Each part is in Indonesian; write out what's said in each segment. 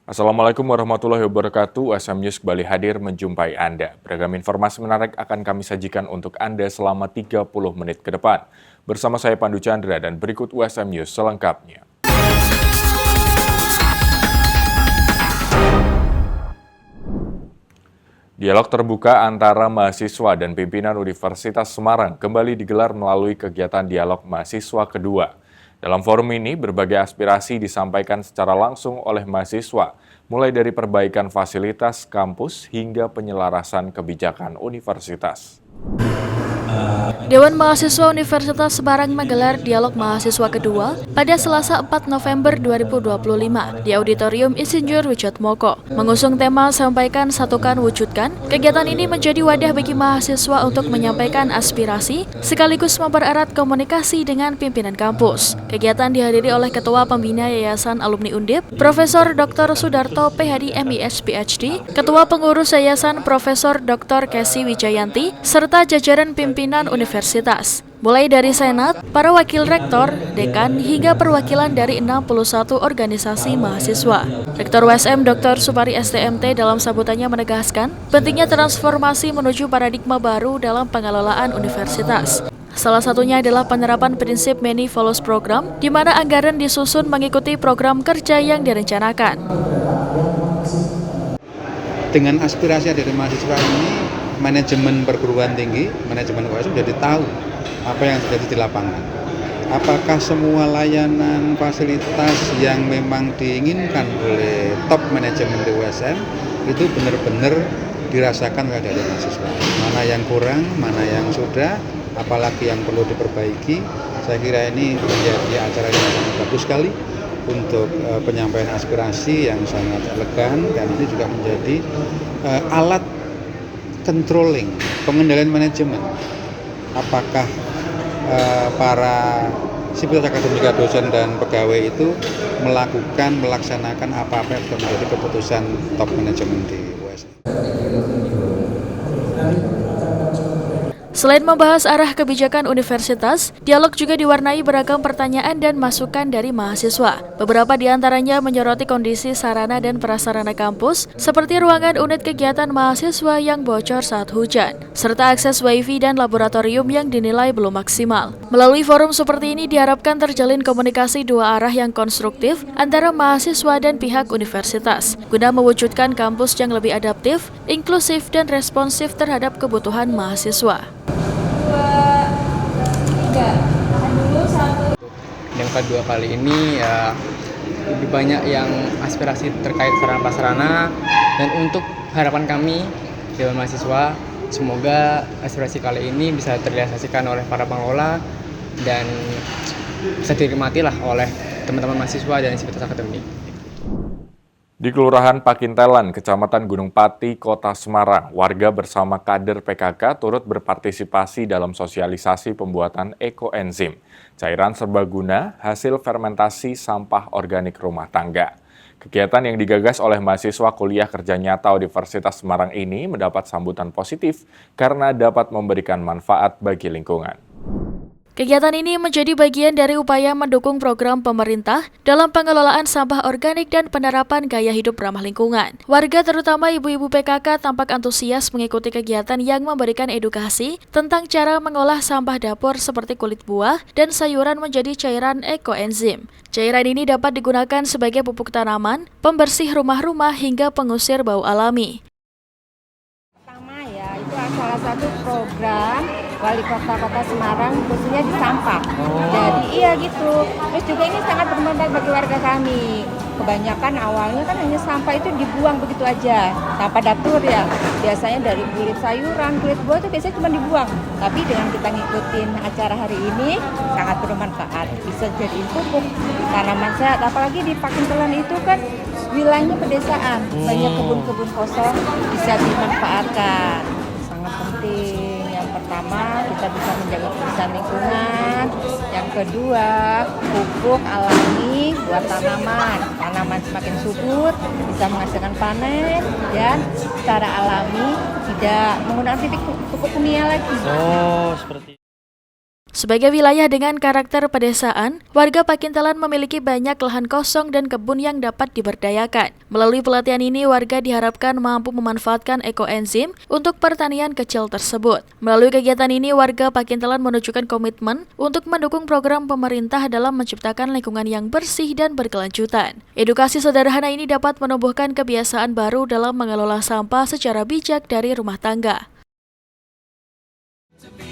Assalamualaikum warahmatullahi wabarakatuh. SM News kembali hadir menjumpai Anda. Beragam informasi menarik akan kami sajikan untuk Anda selama 30 menit ke depan. Bersama saya Pandu Chandra dan berikut USM News selengkapnya. Dialog terbuka antara mahasiswa dan pimpinan Universitas Semarang kembali digelar melalui kegiatan dialog mahasiswa kedua. Dalam forum ini, berbagai aspirasi disampaikan secara langsung oleh mahasiswa, mulai dari perbaikan fasilitas kampus hingga penyelarasan kebijakan universitas. Dewan Mahasiswa Universitas Semarang menggelar dialog mahasiswa kedua pada Selasa 4 November 2025 di Auditorium Insinyur Wijatmoko. Mengusung tema Sampaikan, Satukan, Wujudkan, kegiatan ini menjadi wadah bagi mahasiswa untuk menyampaikan aspirasi sekaligus mempererat komunikasi dengan pimpinan kampus. Kegiatan dihadiri oleh Ketua Pembina Yayasan Alumni Undip, Profesor Dr. Sudarto PhD MIS PhD, Ketua Pengurus Yayasan Profesor Dr. Kesi Wijayanti, serta jajaran pimpinan universitas. Mulai dari Senat, para wakil rektor, dekan, hingga perwakilan dari 61 organisasi mahasiswa. Rektor USM Dr. Supari STMT dalam sambutannya menegaskan pentingnya transformasi menuju paradigma baru dalam pengelolaan universitas. Salah satunya adalah penerapan prinsip Many Follows Program, di mana anggaran disusun mengikuti program kerja yang direncanakan. Dengan aspirasi dari mahasiswa ini, manajemen perguruan tinggi, manajemen USM jadi tahu apa yang terjadi di lapangan. Apakah semua layanan fasilitas yang memang diinginkan oleh top manajemen di USM itu benar-benar dirasakan oleh dari mahasiswa. Mana yang kurang, mana yang sudah, apalagi yang perlu diperbaiki. Saya kira ini menjadi acara yang sangat bagus sekali untuk penyampaian aspirasi yang sangat elegan, dan ini juga menjadi alat controlling, pengendalian manajemen. Apakah para sivitas akademika, dosen dan pegawai itu melaksanakan apa-apa yang sudah menjadi keputusan top manajemen di USM. Selain membahas arah kebijakan universitas, dialog juga diwarnai beragam pertanyaan dan masukan dari mahasiswa. Beberapa di antaranya menyoroti kondisi sarana dan prasarana kampus, seperti ruangan unit kegiatan mahasiswa yang bocor saat hujan, serta akses wifi dan laboratorium yang dinilai belum maksimal. Melalui forum seperti ini diharapkan terjalin komunikasi dua arah yang konstruktif antara mahasiswa dan pihak universitas, guna mewujudkan kampus yang lebih adaptif, inklusif, dan responsif terhadap kebutuhan mahasiswa. Yang kedua kali ini ya lebih banyak yang aspirasi terkait sarana prasarana, dan untuk harapan kami Dewan Mahasiswa, semoga aspirasi kali ini bisa terrealisasikan oleh para pengelola dan bisa dinikmatilah oleh teman-teman mahasiswa dan sivitas akademik. Di Kelurahan Pakintelan, Kecamatan Gunung Pati, Kota Semarang, warga bersama kader PKK turut berpartisipasi dalam sosialisasi pembuatan ekoenzim, cairan serbaguna hasil fermentasi sampah organik rumah tangga. Kegiatan yang digagas oleh mahasiswa kuliah kerja nyata Universitas Semarang ini mendapat sambutan positif karena dapat memberikan manfaat bagi lingkungan. Kegiatan ini menjadi bagian dari upaya mendukung program pemerintah dalam pengelolaan sampah organik dan penerapan gaya hidup ramah lingkungan. Warga terutama ibu-ibu PKK tampak antusias mengikuti kegiatan yang memberikan edukasi tentang cara mengolah sampah dapur seperti kulit buah dan sayuran menjadi cairan ekoenzim. Cairan ini dapat digunakan sebagai pupuk tanaman, pembersih rumah-rumah hingga pengusir bau alami. Pertama ya, itu salah satu program Wali Kota Semarang khususnya di sampah. Jadi iya gitu. Terus juga ini sangat bermanfaat bagi warga kami. Kebanyakan awalnya kan hanya sampah itu dibuang begitu aja tanpa dapur ya. Biasanya dari kulit sayuran, kulit buah itu biasanya cuma dibuang. Tapi dengan kita ngikutin acara hari ini sangat bermanfaat. Bisa jadi pupuk tanaman sehat. Apalagi di Pakintelan itu kan wilayahnya pedesaan, banyak kebun-kebun kosong bisa dimanfaatkan. Sangat penting. Pertama, kita bisa menjaga kebersihan lingkungan. Yang kedua, pupuk alami buat tanaman. Tanaman semakin subur, bisa menghasilkan panen, dan secara alami tidak menggunakan pupuk kimia lagi. Oh, seperti Sebagai wilayah dengan karakter pedesaan, warga Pakintalan memiliki banyak lahan kosong dan kebun yang dapat diberdayakan. Melalui pelatihan ini, warga diharapkan mampu memanfaatkan ekoenzim untuk pertanian kecil tersebut. Melalui kegiatan ini, warga Pakintalan menunjukkan komitmen untuk mendukung program pemerintah dalam menciptakan lingkungan yang bersih dan berkelanjutan. Edukasi sederhana ini dapat menumbuhkan kebiasaan baru dalam mengelola sampah secara bijak dari rumah tangga.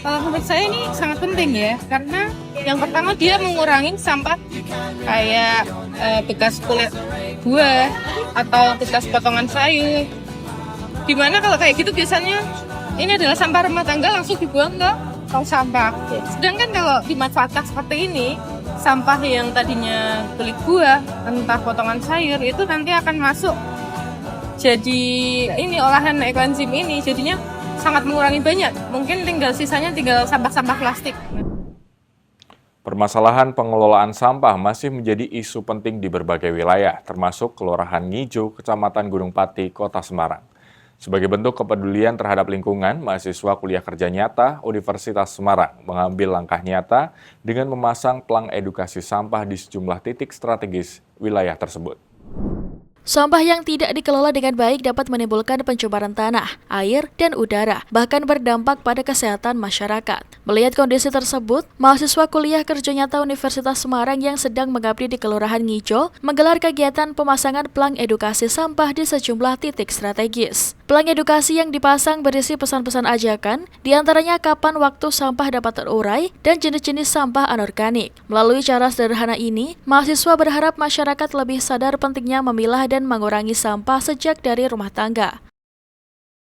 Menurut saya ini sangat penting ya, karena yang pertama dia mengurangi sampah kayak bekas kulit buah atau bekas potongan sayur. Dimana kalau kayak gitu biasanya ini adalah sampah rumah tangga langsung dibuang ke tong sampah. Sedangkan kalau dimanfaatkan seperti ini, sampah yang tadinya kulit buah, entah potongan sayur itu nanti akan masuk jadi ini olahan ekoenzim ini, jadinya sangat mengurangi banyak, mungkin sisanya tinggal sampah-sampah plastik. Permasalahan pengelolaan sampah masih menjadi isu penting di berbagai wilayah, termasuk Kelurahan Ngijo, Kecamatan Gunung Pati, Kota Semarang. Sebagai bentuk kepedulian terhadap lingkungan, mahasiswa kuliah kerja nyata Universitas Semarang mengambil langkah nyata dengan memasang pelang edukasi sampah di sejumlah titik strategis wilayah tersebut. Sampah yang tidak dikelola dengan baik dapat menimbulkan pencemaran tanah, air, dan udara, bahkan berdampak pada kesehatan masyarakat. Melihat kondisi tersebut, mahasiswa kuliah kerja nyata Universitas Semarang yang sedang mengabdi di Kelurahan Ngijo menggelar kegiatan pemasangan pelang edukasi sampah di sejumlah titik strategis. Pelang edukasi yang dipasang berisi pesan-pesan ajakan, diantaranya kapan waktu sampah dapat terurai dan jenis-jenis sampah anorganik. Melalui cara sederhana ini, mahasiswa berharap masyarakat lebih sadar pentingnya memilah dan mengurangi sampah sejak dari rumah tangga.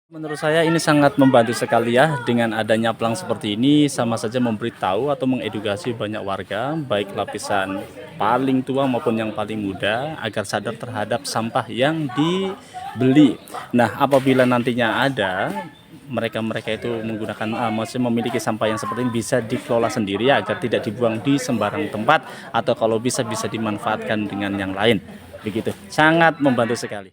Menurut saya ini sangat membantu sekali ya, dengan adanya pelang seperti ini sama saja memberitahu atau mengedukasi banyak warga, baik lapisan paling tua maupun yang paling muda, agar sadar terhadap sampah yang dibeli. Nah, apabila nantinya ada mereka itu menggunakan maksudnya memiliki sampah yang seperti ini bisa dikelola sendiri ya, agar tidak dibuang di sembarang tempat, atau kalau bisa dimanfaatkan dengan yang lain. Begitu, sangat membantu sekali.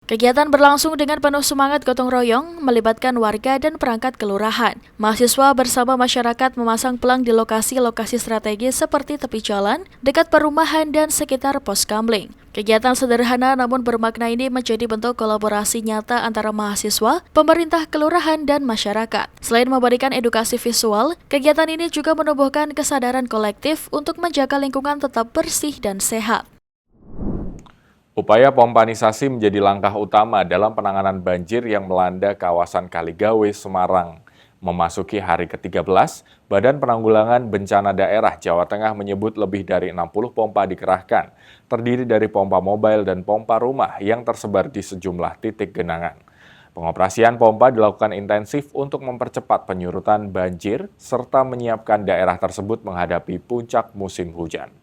Kegiatan berlangsung dengan penuh semangat gotong royong, melibatkan warga dan perangkat kelurahan. Mahasiswa bersama masyarakat memasang pelang di lokasi-lokasi strategis seperti tepi jalan, dekat perumahan, dan sekitar pos kamling. Kegiatan sederhana namun bermakna ini menjadi bentuk kolaborasi nyata antara mahasiswa, pemerintah kelurahan, dan masyarakat. Selain memberikan edukasi visual, kegiatan ini juga menumbuhkan kesadaran kolektif untuk menjaga lingkungan tetap bersih dan sehat. Upaya pompanisasi menjadi langkah utama dalam penanganan banjir yang melanda kawasan Kaligawe, Semarang. Memasuki hari ke-13, Badan Penanggulangan Bencana Daerah Jawa Tengah menyebut lebih dari 60 pompa dikerahkan, terdiri dari pompa mobile dan pompa rumah yang tersebar di sejumlah titik genangan. Pengoperasian pompa dilakukan intensif untuk mempercepat penyurutan banjir serta menyiapkan daerah tersebut menghadapi puncak musim hujan.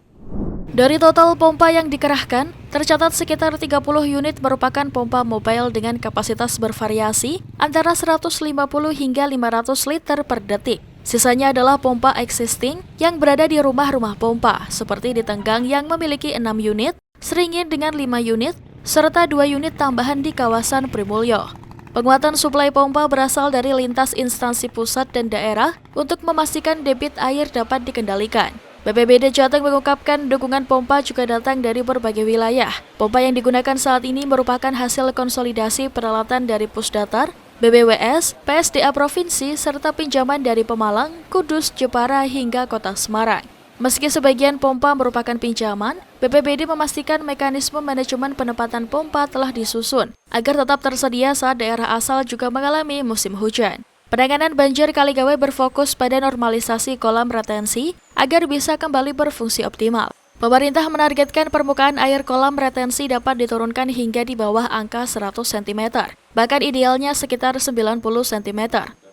Dari total pompa yang dikerahkan, tercatat sekitar 30 unit merupakan pompa mobile dengan kapasitas bervariasi antara 150 hingga 500 liter per detik. Sisanya adalah pompa existing yang berada di rumah-rumah pompa, seperti di Tenggang yang memiliki 6 unit, Seringin dengan 5 unit, serta 2 unit tambahan di kawasan Primulyo. Penguatan suplai pompa berasal dari lintas instansi pusat dan daerah untuk memastikan debit air dapat dikendalikan. BPBD Jateng mengungkapkan dukungan pompa juga datang dari berbagai wilayah. Pompa yang digunakan saat ini merupakan hasil konsolidasi peralatan dari Pusdatar, BBWS, PSDA Provinsi, serta pinjaman dari Pemalang, Kudus, Jepara, hingga Kota Semarang. Meski sebagian pompa merupakan pinjaman, BPBD memastikan mekanisme manajemen penempatan pompa telah disusun agar tetap tersedia saat daerah asal juga mengalami musim hujan. Penanganan banjir Kaligawe berfokus pada normalisasi kolam retensi agar bisa kembali berfungsi optimal. Pemerintah menargetkan permukaan air kolam retensi dapat diturunkan hingga di bawah angka 100 cm, bahkan idealnya sekitar 90 cm.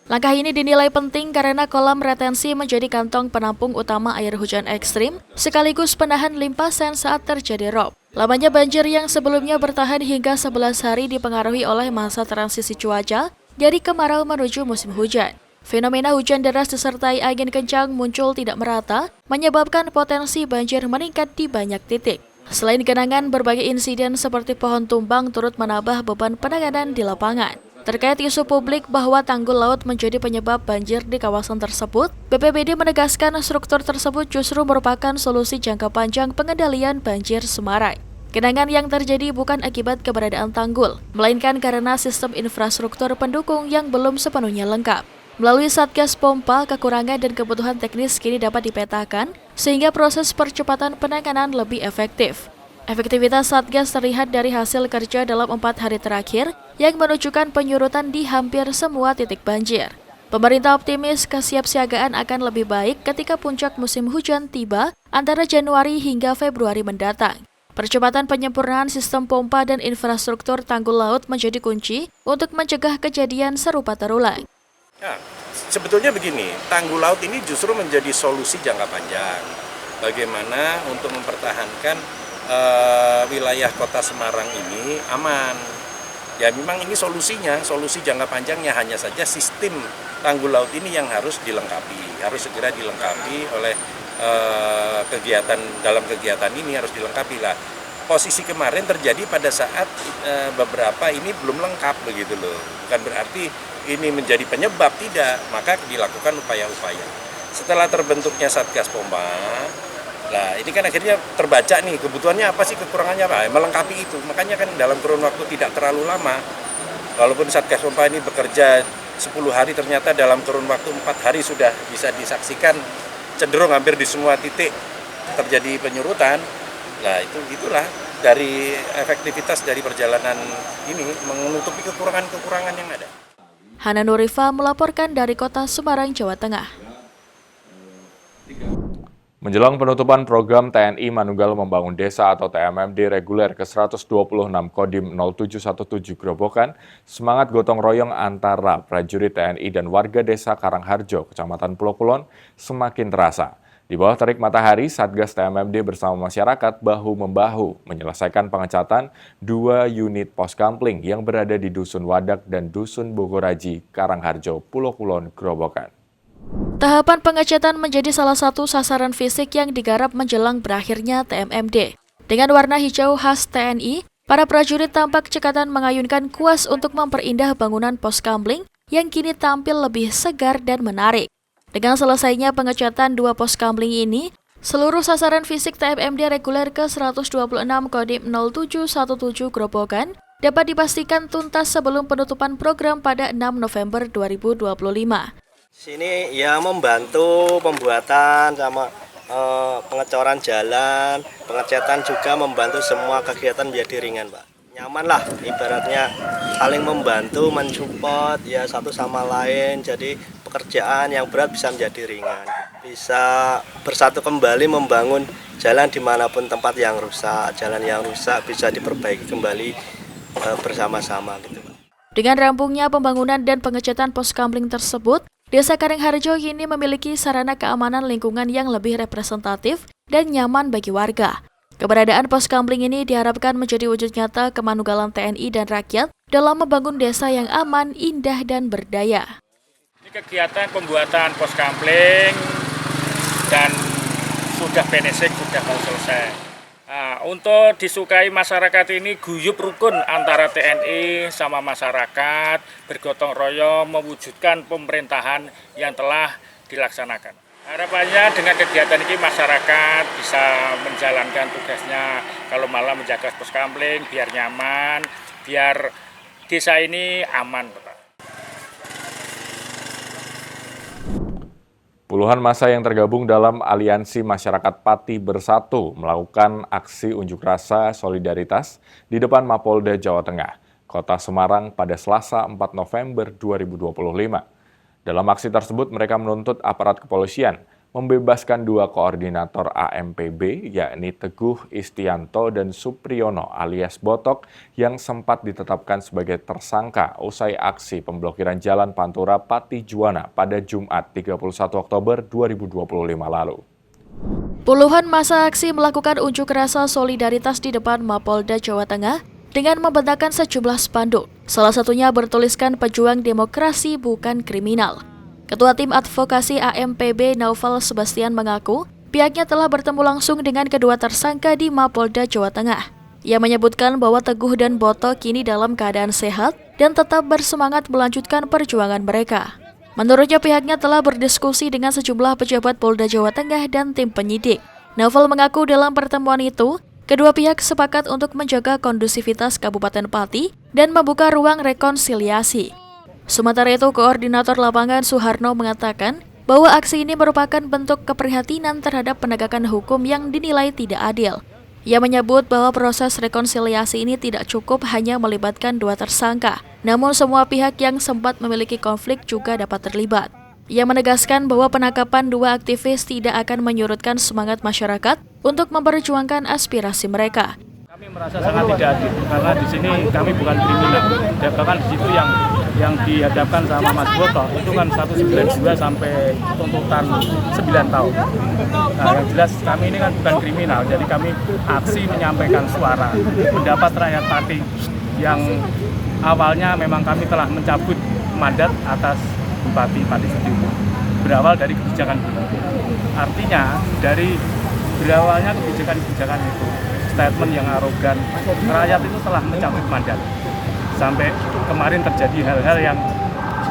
Langkah ini dinilai penting karena kolam retensi menjadi kantong penampung utama air hujan ekstrim, sekaligus penahan limpasan saat terjadi rob. Lamanya banjir yang sebelumnya bertahan hingga 11 hari dipengaruhi oleh masa transisi cuaca dari kemarau menuju musim hujan. Fenomena hujan deras disertai angin kencang muncul tidak merata, menyebabkan potensi banjir meningkat di banyak titik. Selain genangan, berbagai insiden seperti pohon tumbang turut menambah beban penanganan di lapangan. Terkait isu publik bahwa tanggul laut menjadi penyebab banjir di kawasan tersebut, BPBD menegaskan struktur tersebut justru merupakan solusi jangka panjang pengendalian banjir Semarang. Genangan yang terjadi bukan akibat keberadaan tanggul, melainkan karena sistem infrastruktur pendukung yang belum sepenuhnya lengkap. Melalui Satgas Pompa, kekurangan dan kebutuhan teknis kini dapat dipetakan, sehingga proses percepatan penanganan lebih efektif. Efektivitas Satgas terlihat dari hasil kerja dalam 4 hari terakhir yang menunjukkan penyurutan di hampir semua titik banjir. Pemerintah optimis kesiapsiagaan akan lebih baik ketika puncak musim hujan tiba antara Januari hingga Februari mendatang. Percepatan penyempurnaan sistem pompa dan infrastruktur tanggul laut menjadi kunci untuk mencegah kejadian serupa terulang. Ya, sebetulnya begini, tanggul laut ini justru menjadi solusi jangka panjang. Bagaimana untuk mempertahankan wilayah kota Semarang ini aman. Ya memang ini solusinya, solusi jangka panjangnya hanya saja sistem tanggul laut ini yang harus dilengkapi, harus segera dilengkapi oleh dalam kegiatan ini harus dilengkapi lah. Posisi kemarin terjadi pada saat beberapa ini belum lengkap begitu loh. Bukan berarti ini menjadi penyebab, tidak, maka dilakukan upaya-upaya. Setelah terbentuknya Satgas Pompa, nah ini kan akhirnya terbaca nih kebutuhannya apa sih, kekurangannya apa, melengkapi itu. Makanya kan dalam kurun waktu tidak terlalu lama, walaupun Satgas Pompa ini bekerja 10 hari, ternyata dalam kurun waktu 4 hari sudah bisa disaksikan cenderung hampir di semua titik terjadi penyurutan. Nah itulah dari efektivitas dari perjalanan ini menutupi kekurangan-kekurangan yang ada. Hana Nurifa melaporkan dari Kota Semarang, Jawa Tengah. Menjelang penutupan program TNI Manunggal Membangun Desa atau TMMD reguler ke-126 Kodim 0717 Grobogan, semangat gotong royong antara prajurit TNI dan warga desa Karangharjo, Kecamatan Pulau Kulon, semakin terasa. Di bawah terik matahari, Satgas TMMD bersama masyarakat bahu-membahu menyelesaikan pengecatan 2 unit pos kampling yang berada di Dusun Wadak dan Dusun Bogoraji, Karangharjo, Pulau Kulon, Grobogan. Tahapan pengecatan menjadi salah satu sasaran fisik yang digarap menjelang berakhirnya TMMD. Dengan warna hijau khas TNI, para prajurit tampak cekatan mengayunkan kuas untuk memperindah bangunan pos kampling yang kini tampil lebih segar dan menarik. Dengan selesainya pengecatan 2 pos kampling ini, seluruh sasaran fisik TMMD reguler ke-126 Kodim 0717 Grobogan dapat dipastikan tuntas sebelum penutupan program pada 6 November 2025. Sini ya membantu pembuatan sama pengecoran jalan, pengecatan juga membantu semua kegiatan menjadi ringan, Pak. Nyaman lah, ibaratnya saling membantu, mensupport ya satu sama lain, jadi pekerjaan yang berat bisa menjadi ringan. Bisa bersatu kembali membangun jalan dimanapun tempat yang rusak, jalan yang rusak bisa diperbaiki kembali bersama-sama gitu, Pak. Dengan rampungnya pembangunan dan pengecatan pos kampling tersebut, Desa Karangharjo kini memiliki sarana keamanan lingkungan yang lebih representatif dan nyaman bagi warga. Keberadaan pos kampling ini diharapkan menjadi wujud nyata kemanunggalan TNI dan rakyat dalam membangun desa yang aman, indah, dan berdaya. Ini kegiatan pembuatan pos kampling dan sudah finishing, sudah mau selesai. Nah, untuk disukai masyarakat ini guyup rukun antara TNI sama masyarakat, bergotong royong mewujudkan pemerintahan yang telah dilaksanakan. Harapannya dengan kegiatan ini masyarakat bisa menjalankan tugasnya, kalau malam menjaga pos kampling biar nyaman, biar desa ini aman. Puluhan massa yang tergabung dalam Aliansi Masyarakat Pati Bersatu melakukan aksi unjuk rasa solidaritas di depan Mapolda Jawa Tengah, Kota Semarang pada Selasa 4 November 2025. Dalam aksi tersebut mereka menuntut aparat kepolisian membebaskan 2 koordinator AMPB, yakni Teguh Istianto dan Supriyono alias Botok, yang sempat ditetapkan sebagai tersangka usai aksi pemblokiran Jalan Pantura Pati Juwana pada Jumat 31 Oktober 2025 lalu. Puluhan massa aksi melakukan unjuk rasa solidaritas di depan Mapolda Jawa Tengah dengan membentangkan sejumlah spanduk. Salah satunya bertuliskan "Pejuang Demokrasi Bukan Kriminal". Ketua Tim Advokasi AMPB Naufal Sebastian mengaku pihaknya telah bertemu langsung dengan kedua tersangka di Mapolda Jawa Tengah. Ia menyebutkan bahwa Teguh dan Boto kini dalam keadaan sehat dan tetap bersemangat melanjutkan perjuangan mereka. Menurutnya pihaknya telah berdiskusi dengan sejumlah pejabat Polda Jawa Tengah dan tim penyidik. Novel mengaku dalam pertemuan itu, kedua pihak sepakat untuk menjaga kondusivitas Kabupaten Pati dan membuka ruang rekonsiliasi. Sementara itu, Koordinator Lapangan Suharno mengatakan bahwa aksi ini merupakan bentuk keprihatinan terhadap penegakan hukum yang dinilai tidak adil. Ia menyebut bahwa proses rekonsiliasi ini tidak cukup hanya melibatkan dua tersangka, namun semua pihak yang sempat memiliki konflik juga dapat terlibat. Ia menegaskan bahwa penangkapan dua aktivis tidak akan menyurutkan semangat masyarakat untuk memperjuangkan aspirasi mereka. Kami merasa sangat tidak adil karena di sini kami bukan kriminal. Bahkan di situ yang dihadapkan sama Mas Boto itu kan 192 sampai tuntutan 9 tahun. Nah, yang jelas kami ini kan bukan kriminal, jadi kami aksi menyampaikan suara pendapat rakyat Pati yang awalnya memang kami telah mencabut mandat atas Bupati Pati Setiwa. Berawal dari kebijakan itu. Artinya dari berawalnya kebijakan itu, statement yang arogan, rakyat itu telah mencabut mandat. Sampai kemarin terjadi hal-hal yang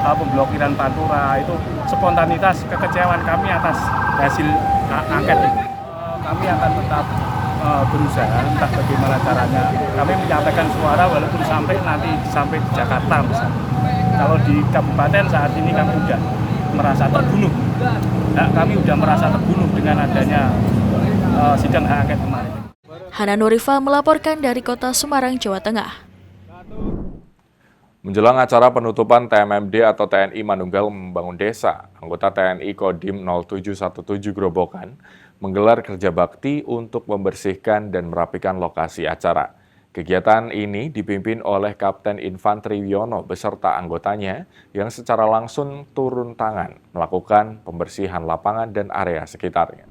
pemblokiran Pantura, itu spontanitas kekecewaan kami atas hasil angket itu. Kami akan tetap berusaha, entah bagaimana caranya. Kami menyampaikan suara walaupun sampai di Jakarta misalnya. Kalau di kabupaten saat ini kami sudah merasa terbunuh. Nah, kami sudah merasa terbunuh dengan adanya sidang hak angket kemarin. Hana Nurifa melaporkan dari Kota Semarang, Jawa Tengah. Menjelang acara penutupan TMMD atau TNI Manunggal Membangun Desa, anggota TNI Kodim 0717 Grobogan menggelar kerja bakti untuk membersihkan dan merapikan lokasi acara. Kegiatan ini dipimpin oleh Kapten Infanteri Wiono beserta anggotanya yang secara langsung turun tangan melakukan pembersihan lapangan dan area sekitarnya.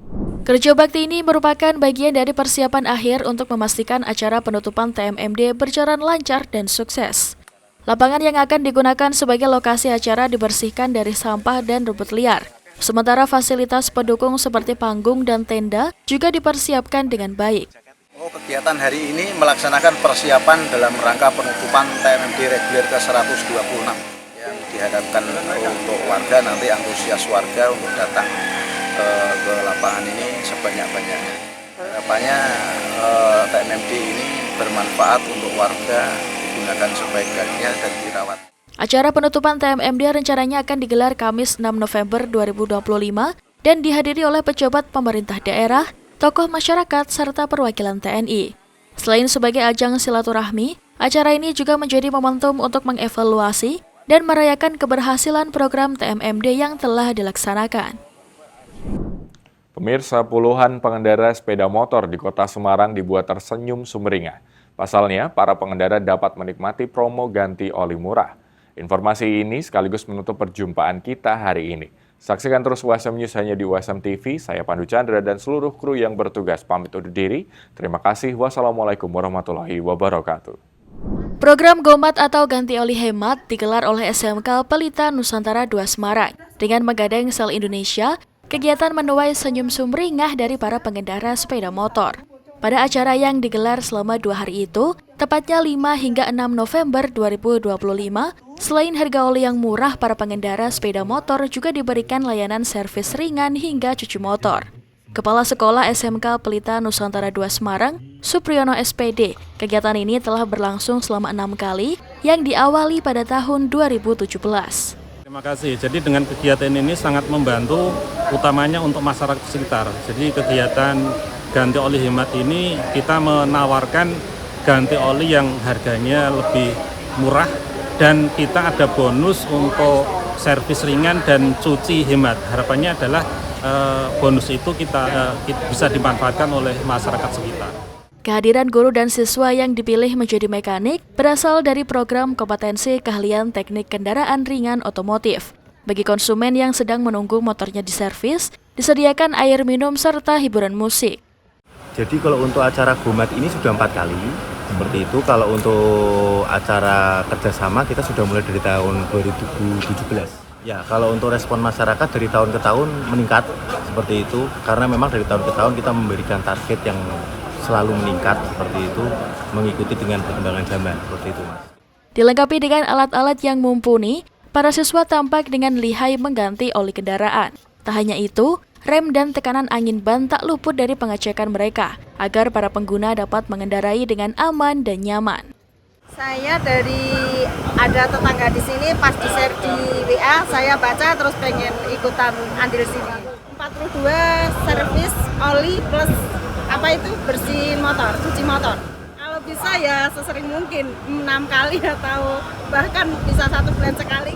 Kerja bakti ini merupakan bagian dari persiapan akhir untuk memastikan acara penutupan TMMD berjalan lancar dan sukses. Lapangan yang akan digunakan sebagai lokasi acara dibersihkan dari sampah dan rumput liar. Sementara fasilitas pendukung seperti panggung dan tenda juga dipersiapkan dengan baik. Kegiatan hari ini melaksanakan persiapan dalam rangka penutupan TMMD reguler ke-126 yang dihadapkan untuk warga, nanti antusias warga untuk datang ke lapangan ini sebanyak-banyaknya. Harapannya TMMD ini bermanfaat untuk warga, digunakan sebaik-baiknya dan dirawat. Acara penutupan TMMD rencananya akan digelar Kamis 6 November 2025 dan dihadiri oleh pejabat pemerintah daerah, tokoh masyarakat, serta perwakilan TNI. Selain sebagai ajang silaturahmi, acara ini juga menjadi momentum untuk mengevaluasi dan merayakan keberhasilan program TMMD yang telah dilaksanakan. Pemirsa, puluhan pengendara sepeda motor di Kota Semarang dibuat tersenyum sumringah. Pasalnya, para pengendara dapat menikmati promo ganti oli murah. Informasi ini sekaligus menutup perjumpaan kita hari ini. Saksikan terus USM News hanya di USM TV. Saya Pandu Chandra dan seluruh kru yang bertugas pamit undur diri. Terima kasih. Wassalamualaikum warahmatullahi wabarakatuh. Program Gomat atau ganti oli hemat digelar oleh SMK Pelita Nusantara 2 Semarang. Dengan menggandeng Sel Indonesia, kegiatan menuai senyum sumringah dari para pengendara sepeda motor. Pada acara yang digelar selama 2 hari itu, tepatnya 5 hingga 6 November 2025, selain harga oli yang murah, para pengendara sepeda motor juga diberikan layanan servis ringan hingga cuci motor. Kepala Sekolah SMK Pelita Nusantara 2 Semarang, Supriyono SPD, kegiatan ini telah berlangsung selama 6 kali yang diawali pada tahun 2017. Terima kasih. Jadi dengan kegiatan ini sangat membantu utamanya untuk masyarakat sekitar. Jadi kegiatan ganti oli hemat ini kita menawarkan ganti oli yang harganya lebih murah dan kita ada bonus untuk servis ringan dan cuci hemat. Harapannya adalah bonus itu kita bisa dimanfaatkan oleh masyarakat sekitar. Kehadiran guru dan siswa yang dipilih menjadi mekanik berasal dari program kompetensi keahlian teknik kendaraan ringan otomotif. Bagi konsumen yang sedang menunggu motornya diservis, disediakan air minum serta hiburan musik. Jadi kalau untuk acara Gomat ini sudah 4 kali, seperti itu. Kalau untuk acara kerjasama kita sudah mulai dari tahun 2017. Ya, kalau untuk respon masyarakat dari tahun ke tahun meningkat seperti itu, karena memang dari tahun ke tahun kita memberikan target yang selalu meningkat seperti itu, mengikuti dengan perkembangan zaman seperti itu, Mas. Dilengkapi dengan alat-alat yang mumpuni, para siswa tampak dengan lihai mengganti oli kendaraan. Tak hanya itu, rem dan tekanan angin ban tak luput dari pengecekan mereka, agar para pengguna dapat mengendarai dengan aman dan nyaman. Saya dari ada tetangga di sini, pas di-share di WA, saya baca terus pengen ikutan andil sini. 42 servis oli plus bersihin motor, cuci motor. Kalau bisa ya sesering mungkin 6 kali atau bahkan bisa 1 bulan sekali.